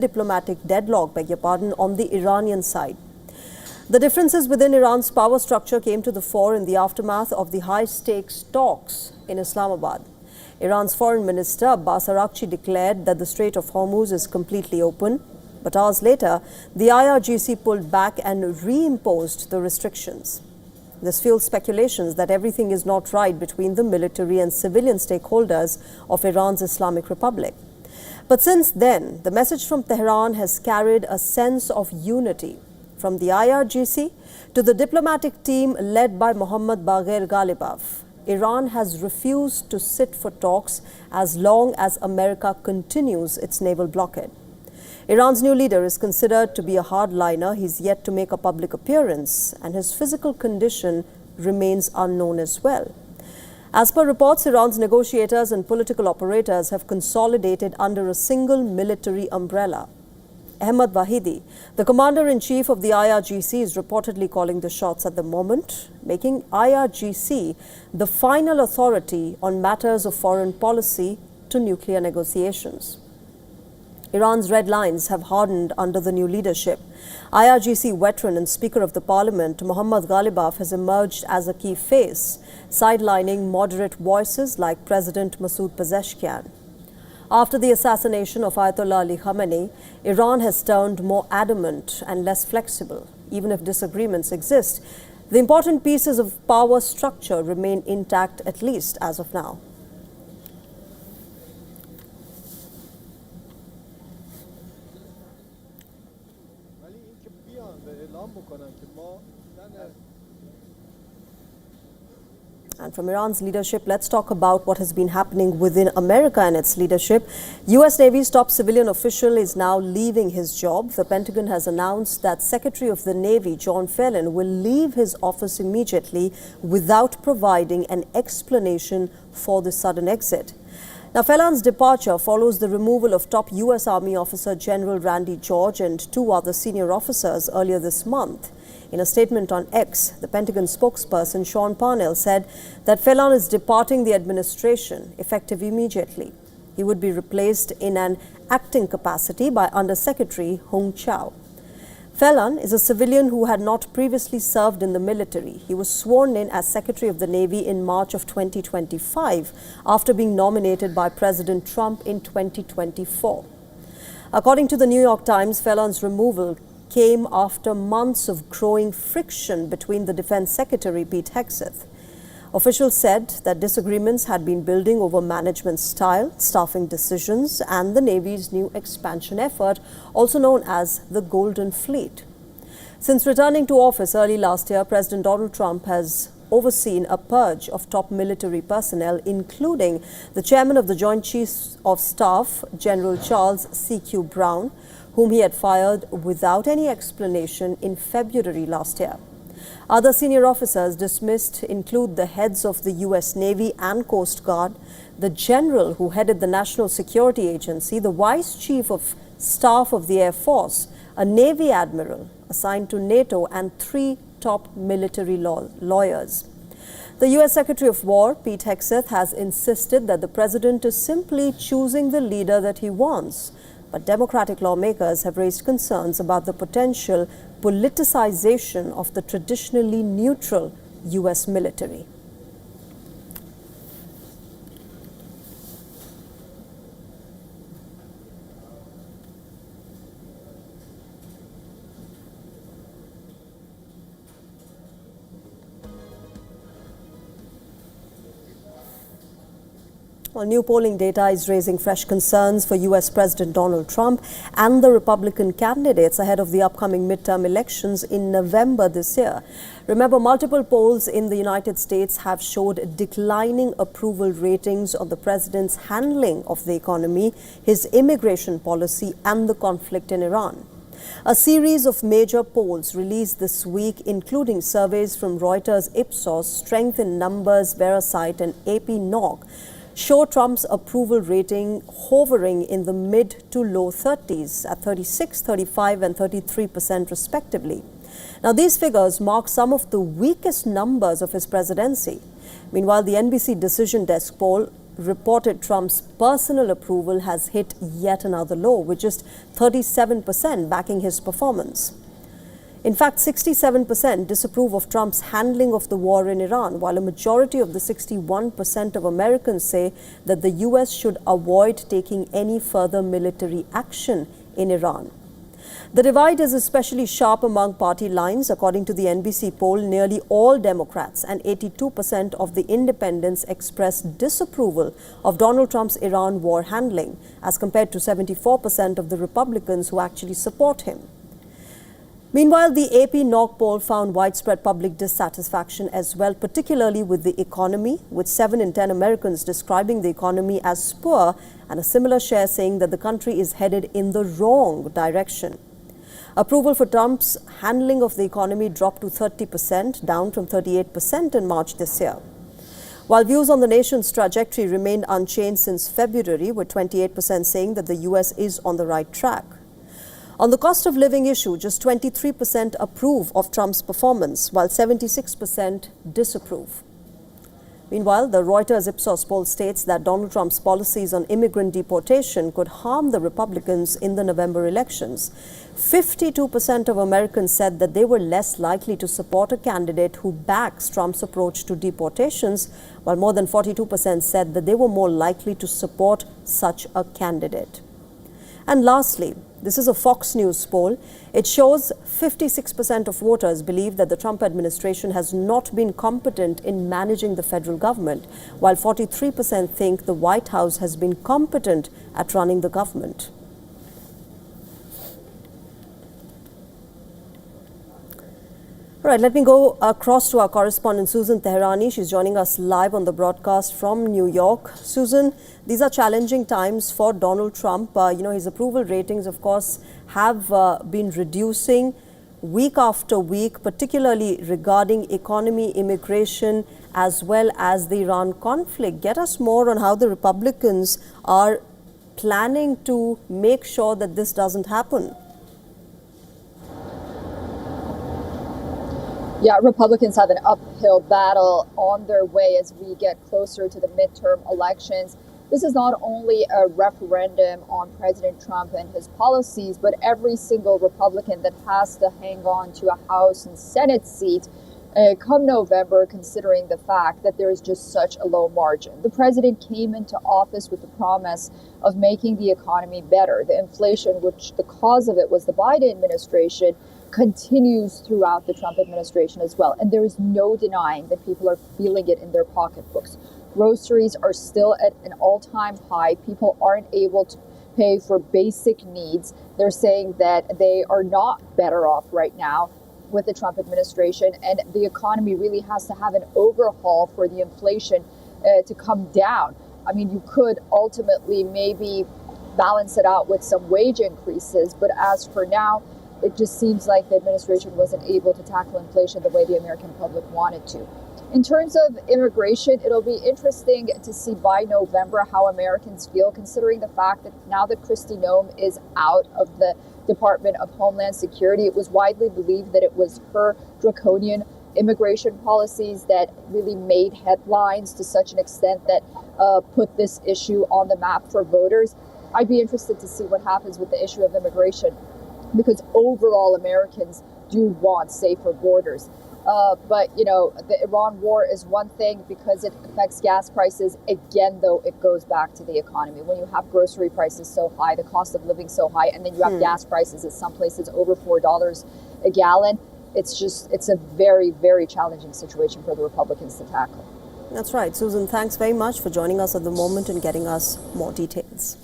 diplomatic deadlock, on the Iranian side. The differences within Iran's power structure came to the fore in the aftermath of the high-stakes talks in Islamabad. Iran's foreign minister Abbas Araghchi declared that the Strait of Hormuz is completely open, but hours later, the IRGC pulled back and reimposed the restrictions. This fuels speculations that everything is not right between the military and civilian stakeholders of Iran's Islamic Republic. But since then, the message from Tehran has carried a sense of unity. From the IRGC to the diplomatic team led by Mohammad Baghir Ghalibaf, Iran has refused to sit for talks as long as America continues its naval blockade. Iran's new leader is considered to be a hardliner. He's yet to make a public appearance, and his physical condition remains unknown as well. As per reports, Iran's negotiators and political operators have consolidated under a single military umbrella. Ahmad Vahidi, the commander-in-chief of the IRGC, is reportedly calling the shots at the moment, making IRGC the final authority on matters of foreign policy to nuclear negotiations. Iran's red lines have hardened under the new leadership. IRGC veteran and Speaker of the Parliament, Mohammad Ghalibaf, has emerged as a key face, sidelining moderate voices like President Masoud Pezeshkian. After the assassination of Ayatollah Ali Khamenei, Iran has turned more adamant and less flexible. Even if disagreements exist, the important pieces of power structure remain intact, at least as of now. And from Iran's leadership, let's talk about what has been happening within America and its leadership. U.S. Navy's top civilian official is now leaving his job. The Pentagon has announced that Secretary of the Navy, John Phelan, will leave his office immediately without providing an explanation for the sudden exit. Now, Phelan's departure follows the removal of top U.S. Army officer General Randy George and two other senior officers earlier this month. In a statement on X, the Pentagon spokesperson Sean Parnell said that Phelan is departing the administration effective immediately. He would be replaced in an acting capacity by Undersecretary Hung Chow. Phelan is a civilian who had not previously served in the military. He was sworn in as Secretary of the Navy in March of 2025 after being nominated by President Trump in 2024. According to the New York Times, Phelan's removal came after months of growing friction between the Defense Secretary, Pete Hegseth. Officials said that disagreements had been building over management style, staffing decisions, and the Navy's new expansion effort, also known as the Golden Fleet. Since returning to office early last year, President Donald Trump has overseen a purge of top military personnel, including the chairman of the Joint Chiefs of Staff, General Charles C.Q. Brown, whom he had fired without any explanation in February last year. Other senior officers dismissed include the heads of the U.S. Navy and Coast Guard, the general who headed the National Security Agency, the vice chief of staff of the Air Force, a Navy admiral assigned to NATO, and three top military lawyers. The U.S. Secretary of War, Pete Hegseth, has insisted that the president is simply choosing the leader that he wants. But Democratic lawmakers have raised concerns about the potential politicization of the traditionally neutral U.S. military. Well, new polling data is raising fresh concerns for U.S. President Donald Trump and the Republican candidates ahead of the upcoming midterm elections in November this year. Remember, multiple polls in the United States have showed declining approval ratings on the president's handling of the economy, his immigration policy, and the conflict in Iran. A series of major polls released this week, including surveys from Reuters, Ipsos, Strength in Numbers, Verisight, and AP Nog, show Trump's approval rating hovering in the mid to low 30s at 36, 35, and 33% respectively. Now, these figures mark some of the weakest numbers of his presidency. Meanwhile, the NBC Decision Desk poll reported Trump's personal approval has hit yet another low, with just 37% backing his performance. In fact, 67% disapprove of Trump's handling of the war in Iran, while a majority of the 61% of Americans say that the US should avoid taking any further military action in Iran. The divide is especially sharp among party lines. According to the NBC poll, nearly all Democrats and 82% of the independents expressed disapproval of Donald Trump's Iran war handling, as compared to 74% of the Republicans who actually support him. Meanwhile, the AP NOC poll found widespread public dissatisfaction as well, particularly with the economy, with 7 in 10 Americans describing the economy as poor and a similar share saying that the country is headed in the wrong direction. Approval for Trump's handling of the economy dropped to 30%, down from 38% in March this year. While views on the nation's trajectory remained unchanged since February, with 28% saying that the US is on the right track. On the cost of living issue, just 23% approve of Trump's performance, while 76% disapprove. Meanwhile, the Reuters Ipsos poll states that Donald Trump's policies on immigrant deportation could harm the Republicans in the November elections. 52% of Americans said that they were less likely to support a candidate who backs Trump's approach to deportations, while more than 42% said that they were more likely to support such a candidate. And lastly, this is a Fox News poll. It shows 56% of voters believe that the Trump administration has not been competent in managing the federal government, while 43% think the White House has been competent at running the government. All right, let me go across to our correspondent, Susan Teherani. She's joining us live on the broadcast from New York. Susan, these are challenging times for Donald Trump. His approval ratings, of course, have been reducing week after week, particularly regarding economy, immigration, as well as the Iran conflict. Get us more on how the Republicans are planning to make sure that this doesn't happen. Yeah, Republicans have an uphill battle on their way as we get closer to the midterm elections. This is not only a referendum on President Trump and his policies, but every single Republican that has to hang on to a House and Senate seat come November, considering the fact that there is just such a low margin. The president came into office with the promise of making the economy better. The inflation, which the cause of it was the Biden administration, continues throughout the Trump administration as well. And there is no denying that people are feeling it in their pocketbooks. Groceries are still at an all-time high. People aren't able to pay for basic needs. They're saying that they are not better off right now with the Trump administration, and the economy really has to have an overhaul for the inflation to come down. I mean, you could ultimately maybe balance it out with some wage increases, but as for now, it just seems like the administration wasn't able to tackle inflation the way the American public wanted to. In terms of immigration, it'll be interesting to see by November how Americans feel, considering the fact that now that Kristi Noem is out of the Department of Homeland Security, it was widely believed that it was her draconian immigration policies that really made headlines to such an extent that put this issue on the map for voters. I'd be interested to see what happens with the issue of immigration, because overall Americans do want safer borders. But, the Iran war is one thing because it affects gas prices. Again, though, it goes back to the economy. When you have grocery prices so high, the cost of living so high, and then you have gas prices at some places over $4 a gallon, it's a very, very challenging situation for the Republicans to tackle. That's right. Susan, thanks very much for joining us at the moment and getting us more details.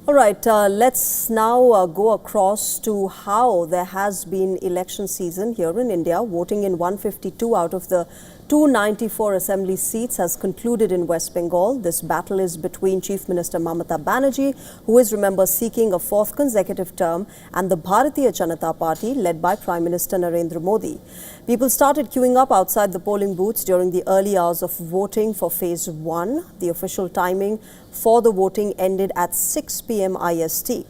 All right, let's now go across to how there has been election season here in India. Voting in 152 out of the 294 assembly seats has concluded in West Bengal. This battle is between Chief Minister Mamata Banerjee, who is, remember, seeking a fourth consecutive term, and the Bharatiya Janata Party, led by Prime Minister Narendra Modi. People started queuing up outside the polling booths during the early hours of voting for Phase 1. The official timing for the voting ended at 6 p.m. IST.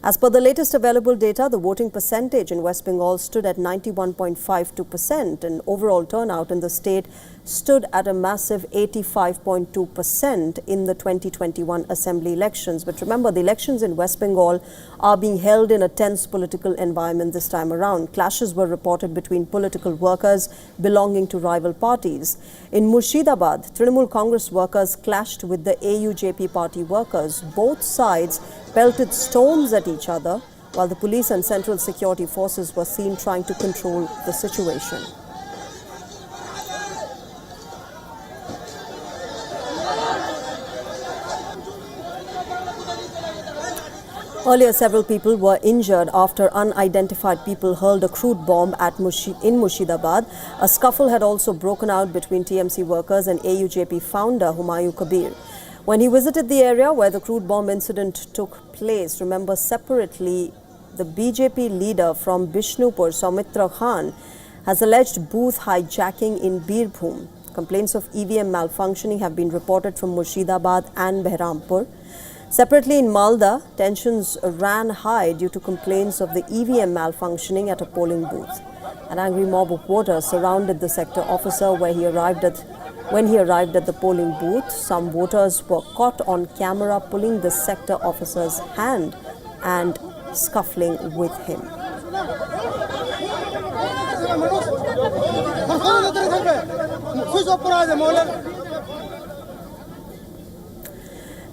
As per the latest available data, the voting percentage in West Bengal stood at 91.52%, and overall turnout in the state stood at a massive 85.2% in the 2021 assembly elections. But remember, the elections in West Bengal are being held in a tense political environment this time around. Clashes were reported between political workers belonging to rival parties. In Murshidabad, Trinamool Congress workers clashed with the AUJP party workers. Both sides pelted stones at each other, while the police and central security forces were seen trying to control the situation. Earlier, several people were injured after unidentified people hurled a crude bomb in Murshidabad. A scuffle had also broken out between TMC workers and AUJP founder Humayun Kabir. When he visited the area where the crude bomb incident took place, remember, separately, the BJP leader from Bishnupur, Soumitra Khan, has alleged booth hijacking in Birbhum. Complaints of EVM malfunctioning have been reported from Murshidabad and Behrampur. Separately, in Malda, tensions ran high due to complaints of the EVM malfunctioning at a polling booth. An angry mob of voters surrounded the sector officer when he arrived at the polling booth. Some voters were caught on camera pulling the sector officer's hand and scuffling with him.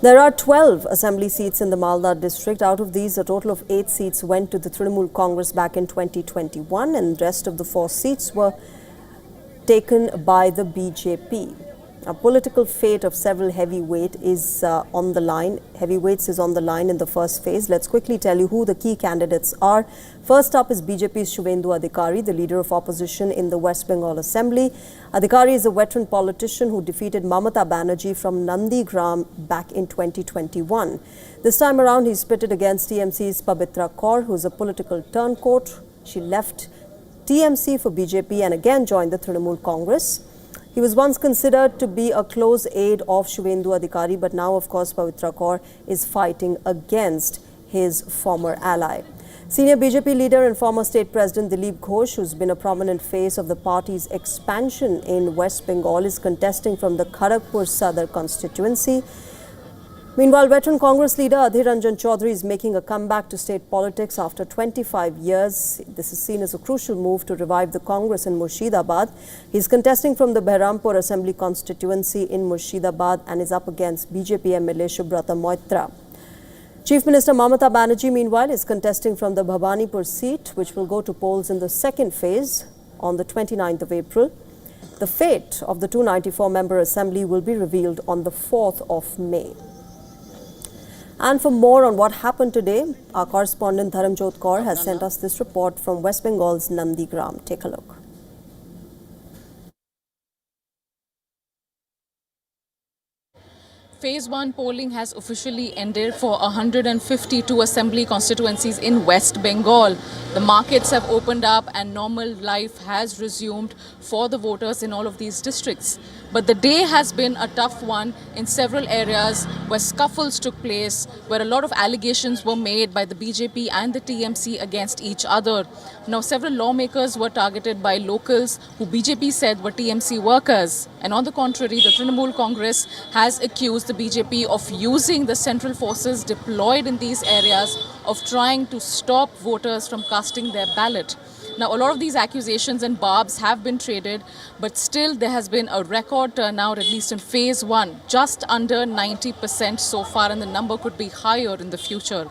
There are 12 assembly seats in the Malda district. Out of these, a total of 8 seats went to the Trinamool Congress back in 2021, and the rest of the 4 seats were taken by the BJP. A political fate of several heavyweights is on the line in the first phase. Let's quickly tell you who the key candidates are. First up is BJP's Shubhendu Adhikari, the leader of opposition in the West Bengal Assembly. Adhikari is a veteran politician who defeated Mamata Banerjee from Nandigram back in 2021. This time around, he's pitted against TMC's Pabitra Kaur, who is a political turncoat. She left TMC for BJP and again joined the Trinamool Congress. He was once considered to be a close aide of Shubhendu Adhikari, but now, of course, Pabitra Kaur is fighting against his former ally. Senior BJP leader and former state president Dilip Ghosh, who's been a prominent face of the party's expansion in West Bengal, is contesting from the Kharagpur Sadar constituency. Meanwhile, veteran Congress leader Adhir Ranjan Chaudhary is making a comeback to state politics after 25 years. This is seen as a crucial move to revive the Congress in Murshidabad. He is contesting from the Behrampur Assembly constituency in Murshidabad and is up against BJP MLA Shubrata Moitra. Chief Minister Mamata Banerjee, meanwhile, is contesting from the Bhabanipur seat, which will go to polls in the second phase on the 29th of April. The fate of the 294-member assembly will be revealed on the 4th of May. And for more on what happened today, our correspondent Dharamjot Kaur has sent us this report from West Bengal's Nandigram. Take a look. Phase 1 polling has officially ended for 152 assembly constituencies in West Bengal. The markets have opened up and normal life has resumed for the voters in all of these districts. But the day has been a tough one in several areas where scuffles took place, where a lot of allegations were made by the BJP and the TMC against each other. Now, several lawmakers were targeted by locals who BJP said were TMC workers. And on the contrary, the Trinamool Congress has accused the BJP of using the central forces deployed in these areas of trying to stop voters from casting their ballot. Now, a lot of these accusations and barbs have been traded, but still there has been a record turnout, at least in phase 1, just under 90% so far, and the number could be higher in the future.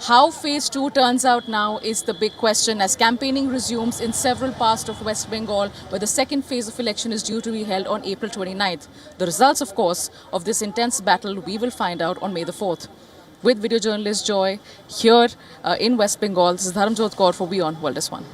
How phase 2 turns out now is the big question as campaigning resumes in several parts of West Bengal, where the second phase of election is due to be held on April 29th. The results, of course, of this intense battle we will find out on May the 4th. With video journalist Joy here in West Bengal, this is Dharamjot Kaur for WION World is One.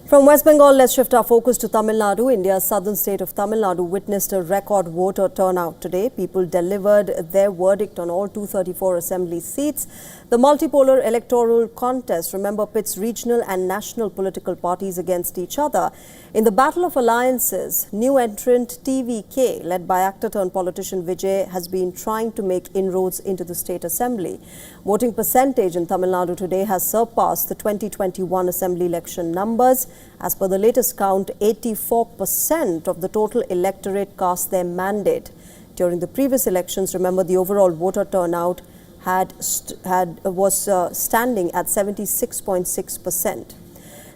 From West Bengal, let's shift our focus to Tamil Nadu. India's southern state of Tamil Nadu witnessed a record voter turnout today. People delivered their verdict on all 234 assembly seats. The multipolar electoral contest, remember, pits regional and national political parties against each other. In the battle of alliances, new entrant TVK, led by actor-turned-politician Vijay, has been trying to make inroads into the state assembly. Voting percentage in Tamil Nadu today has surpassed the 2021 assembly election numbers. As per the latest count, 84% of the total electorate cast their mandate. During the previous elections, remember, the overall voter turnout was standing at 76.6%.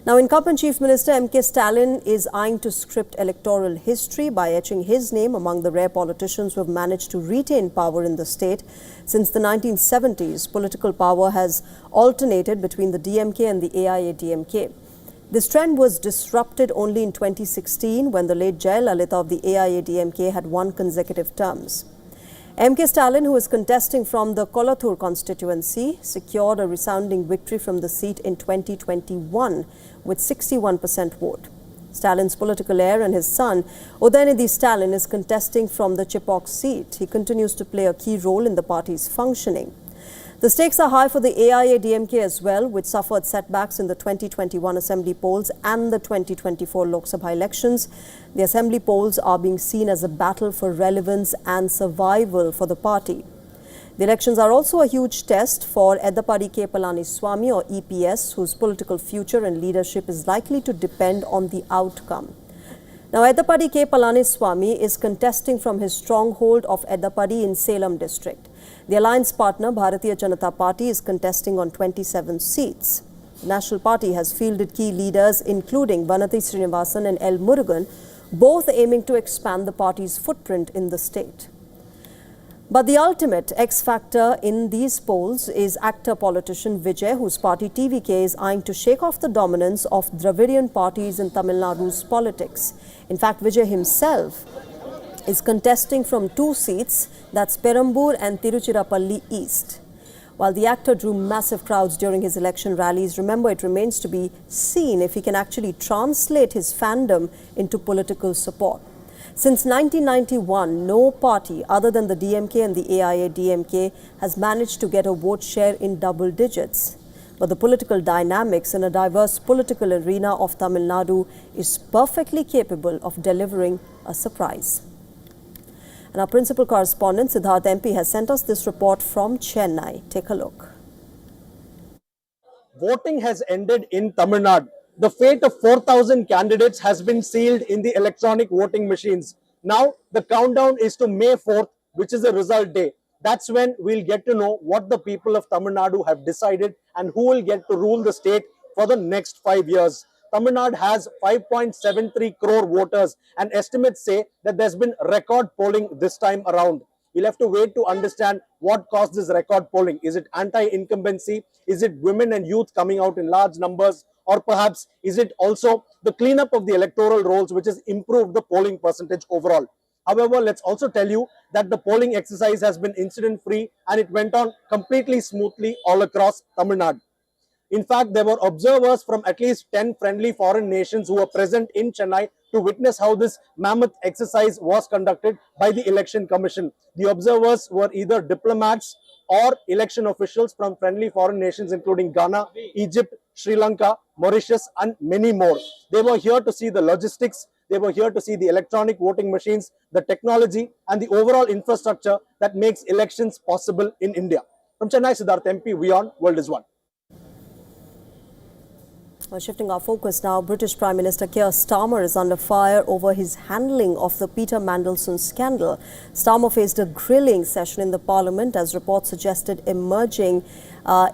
Now, incumbent Chief Minister M.K. Stalin is eyeing to script electoral history by etching his name among the rare politicians who have managed to retain power in the state. Since the 1970s, political power has alternated between the DMK and the AIA-DMK. This trend was disrupted only in 2016 when the late Jayalalitha of the AIA-DMK had 1 consecutive terms. M.K. Stalin, who is contesting from the Kolathur constituency, secured a resounding victory from the seat in 2021 with 61% vote. Stalin's political heir and his son, Udayanidhi Stalin, is contesting from the Chipok seat. He continues to play a key role in the party's functioning. The stakes are high for the AIA-DMK as well, which suffered setbacks in the 2021 assembly polls and the 2024 Lok Sabha elections. The assembly polls are being seen as a battle for relevance and survival for the party. The elections are also a huge test for Edappadi K. Palaniswamy, or EPS, whose political future and leadership is likely to depend on the outcome. Now, Edappadi K. Palaniswamy is contesting from his stronghold of Edappadi in Salem district. The alliance partner, Bharatiya Janata Party, is contesting on 27 seats. The National Party has fielded key leaders including Vanati Srinivasan and L. Murugan, both aiming to expand the party's footprint in the state. But the ultimate X-factor in these polls is actor-politician Vijay, whose party TVK is eyeing to shake off the dominance of Dravidian parties in Tamil Nadu's politics. In fact, Vijay himself is contesting from 2 seats, that's Perambur and Tiruchirappalli East. While the actor drew massive crowds during his election rallies, remember, it remains to be seen if he can actually translate his fandom into political support. Since 1991, no party other than the DMK and the AIA-DMK has managed to get a vote share in double digits. But the political dynamics in a diverse political arena of Tamil Nadu is perfectly capable of delivering a surprise. And our principal correspondent, Siddharth MP, has sent us this report from Chennai. Take a look. Voting has ended in Tamil Nadu. The fate of 4,000 candidates has been sealed in the electronic voting machines. Now, the countdown is to May 4th, which is the result day. That's when we'll get to know what the people of Tamil Nadu have decided and who will get to rule the state for the next 5 years. Tamil Nadu has 5.73 crore voters, and estimates say that there's been record polling this time around. We'll have to wait to understand what caused this record polling. Is it anti-incumbency? Is it women and youth coming out in large numbers? Or perhaps is it also the cleanup of the electoral rolls which has improved the polling percentage overall? However, let's also tell you that the polling exercise has been incident-free and it went on completely smoothly all across Tamil Nadu. In fact, there were observers from at least 10 friendly foreign nations who were present in Chennai to witness how this mammoth exercise was conducted by the Election Commission. The observers were either diplomats or election officials from friendly foreign nations including Ghana, Egypt, Sri Lanka, Mauritius and many more. They were here to see the logistics, they were here to see the electronic voting machines, the technology and the overall infrastructure that makes elections possible in India. From Chennai, Siddharth MP, WION World is One. Shifting our focus now, British Prime Minister Keir Starmer is under fire over his handling of the Peter Mandelson scandal. Starmer faced a grilling session in the Parliament as reports suggested emerging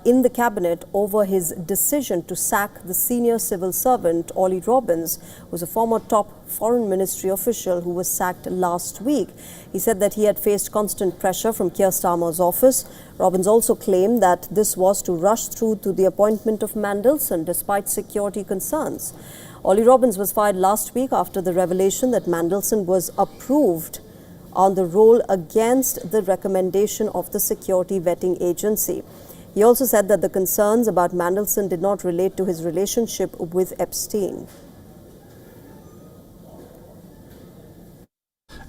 in the cabinet over his decision to sack the senior civil servant Ollie Robbins, who was a former top foreign ministry official who was sacked last week. He said that he had faced constant pressure from Keir Starmer's office. Robbins also claimed that this was to rush through to the appointment of Mandelson despite security concerns. Ollie Robbins was fired last week after the revelation that Mandelson was approved on the role against the recommendation of the security vetting agency. He also said that the concerns about Mandelson did not relate to his relationship with Epstein.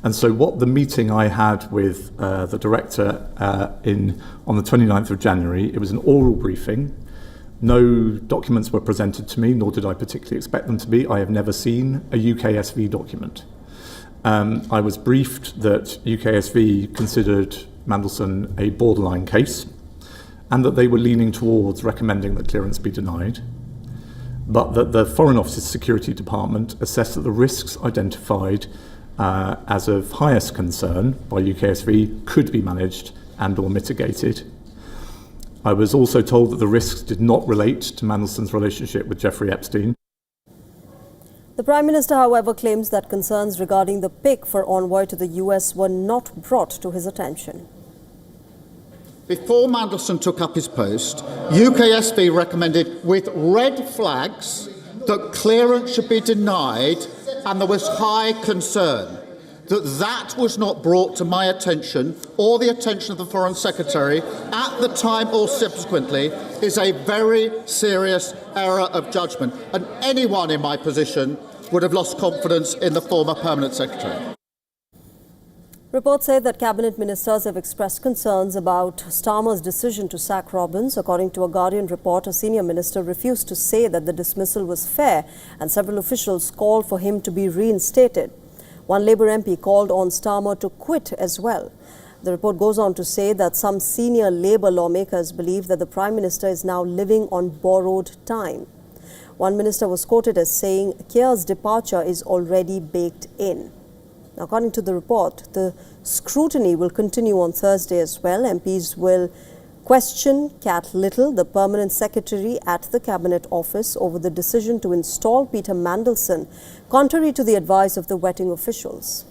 And so what the meeting I had with the director on the 29th of January, it was an oral briefing. No documents were presented to me, nor did I particularly expect them to be. I have never seen a UKSV document. I was briefed that UKSV considered Mandelson a borderline case and that they were leaning towards recommending that clearance be denied. but that the Foreign Office's Security Department assessed that the risks identified as of highest concern by UKSV could be managed and or mitigated. I was also told that the risks did not relate to Mandelson's relationship with Jeffrey Epstein. The Prime Minister, however, claims that concerns regarding the pick for envoy to the US were not brought to his attention. Before Mandelson took up his post, UKSV recommended with red flags that clearance should be denied, and there was high concern that was not brought to my attention or the attention of the Foreign Secretary at the time or subsequently is a very serious error of judgment, and anyone in my position would have lost confidence in the former Permanent Secretary. Reports say that cabinet ministers have expressed concerns about Starmer's decision to sack Robbins. According to a Guardian report, a senior minister refused to say that the dismissal was fair, and several officials called for him to be reinstated. One Labour MP called on Starmer to quit as well. The report goes on to say that some senior Labour lawmakers believe that the Prime Minister is now living on borrowed time. One minister was quoted as saying, Keir's departure is already baked in. According to the report, the scrutiny will continue on Thursday as well. MPs will question Kat Little, the Permanent Secretary at the Cabinet Office, over the decision to install Peter Mandelson, contrary to the advice of the vetting officials.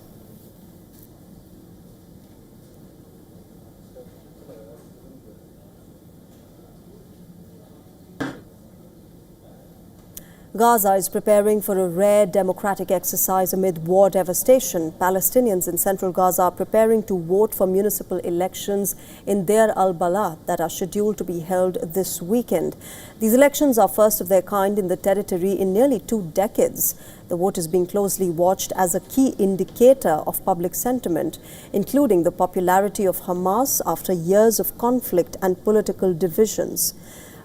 Gaza is preparing for a rare democratic exercise amid war devastation. Palestinians in central Gaza are preparing to vote for municipal elections in Deir al-Balah that are scheduled to be held this weekend. These elections are first of their kind in the territory in nearly 2 decades. The vote is being closely watched as a key indicator of public sentiment, including the popularity of Hamas after years of conflict and political divisions.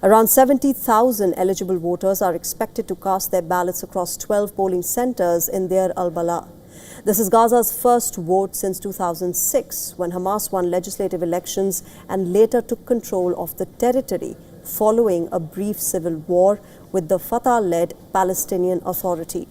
Around 70,000 eligible voters are expected to cast their ballots across 12 polling centers in Deir al-Balah. This is Gaza's first vote since 2006, when Hamas won legislative elections and later took control of the territory following a brief civil war with the Fatah-led Palestinian Authority.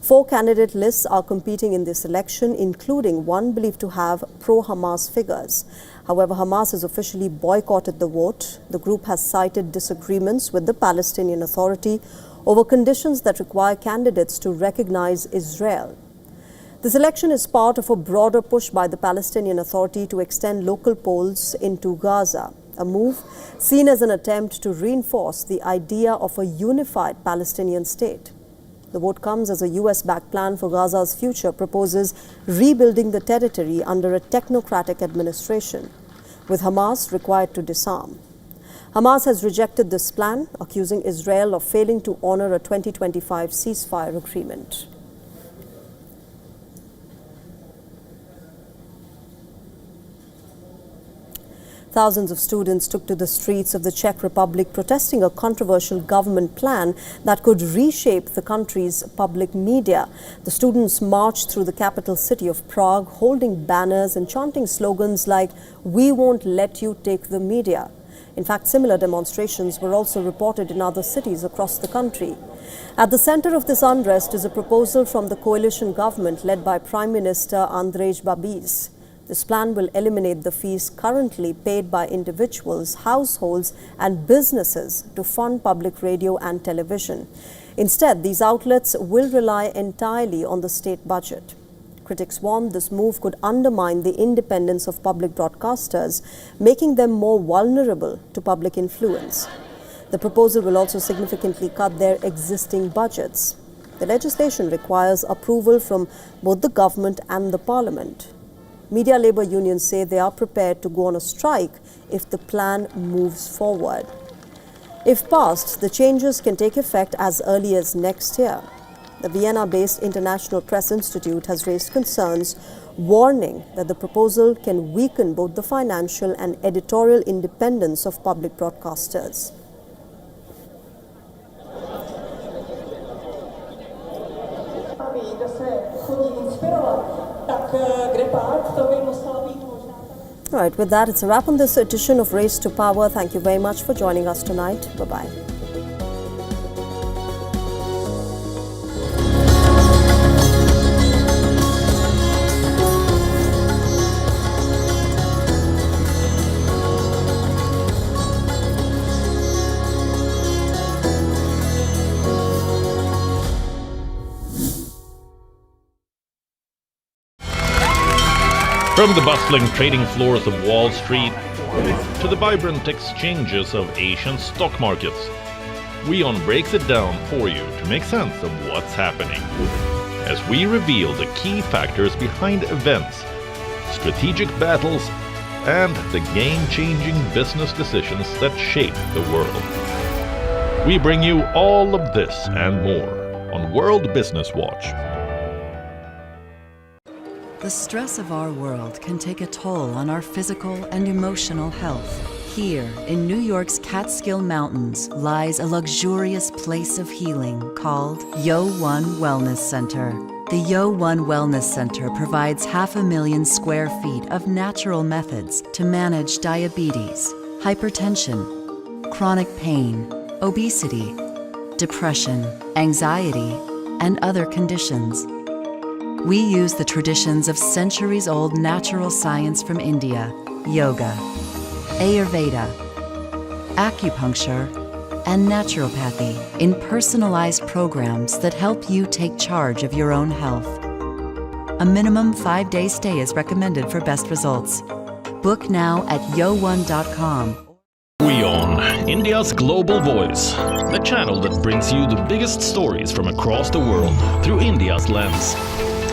4 candidate lists are competing in this election, including one believed to have pro-Hamas figures. However, Hamas has officially boycotted the vote. The group has cited disagreements with the Palestinian Authority over conditions that require candidates to recognize Israel. This election is part of a broader push by the Palestinian Authority to extend local polls into Gaza, a move seen as an attempt to reinforce the idea of a unified Palestinian state. The vote comes as a US-backed plan for Gaza's future proposes rebuilding the territory under a technocratic administration, with Hamas required to disarm. Hamas has rejected this plan, accusing Israel of failing to honor a 2025 ceasefire agreement. Thousands of students took to the streets of the Czech Republic protesting a controversial government plan that could reshape the country's public media. The students marched through the capital city of Prague, holding banners and chanting slogans like, "We won't let you take the media." In fact, similar demonstrations were also reported in other cities across the country. At the center of this unrest is a proposal from the coalition government led by Prime Minister Andrej Babis. This plan will eliminate the fees currently paid by individuals, households and businesses to fund public radio and television. Instead, these outlets will rely entirely on the state budget. Critics warn this move could undermine the independence of public broadcasters, making them more vulnerable to public influence. The proposal will also significantly cut their existing budgets. The legislation requires approval from both the government and the parliament. Media labour unions say they are prepared to go on a strike if the plan moves forward. If passed, the changes can take effect as early as next year. The Vienna-based International Press Institute has raised concerns, warning that the proposal can weaken both the financial and editorial independence of public broadcasters. All right, with that, it's a wrap on this edition of Race to Power. Thank you very much for joining us tonight. Bye-bye. From the bustling trading floors of Wall Street to the vibrant exchanges of Asian stock markets, WION breaks it down for you to make sense of what's happening, as we reveal the key factors behind events, strategic battles, and the game-changing business decisions that shape the world. We bring you all of this and more on World Business Watch. The stress of our world can take a toll on our physical and emotional health. Here, in New York's Catskill Mountains, lies a luxurious place of healing called WION Wellness Center. The WION Wellness Center provides 500,000 square feet of natural methods to manage diabetes, hypertension, chronic pain, obesity, depression, anxiety, and other conditions. We use the traditions of centuries-old natural science from India, yoga, Ayurveda, acupuncture, and naturopathy in personalized programs that help you take charge of your own health. A minimum 5-day stay is recommended for best results. Book now at yo1.com. WION, India's global voice, the channel that brings you the biggest stories from across the world through India's lens.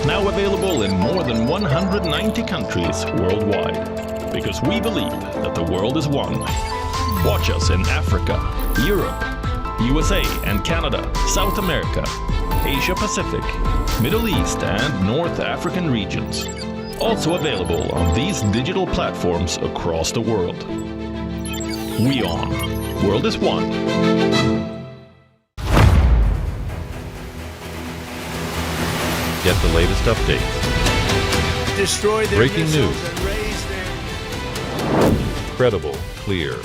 Now available in more than 190 countries worldwide, because we believe that the world is one. Watch us in Africa, Europe, USA and Canada, South America, Asia Pacific, Middle East and North African regions. Also available on these digital platforms across the world. WION, World is One. Get the latest updates. Destroy their breaking missiles news. and raise their Credible, clear,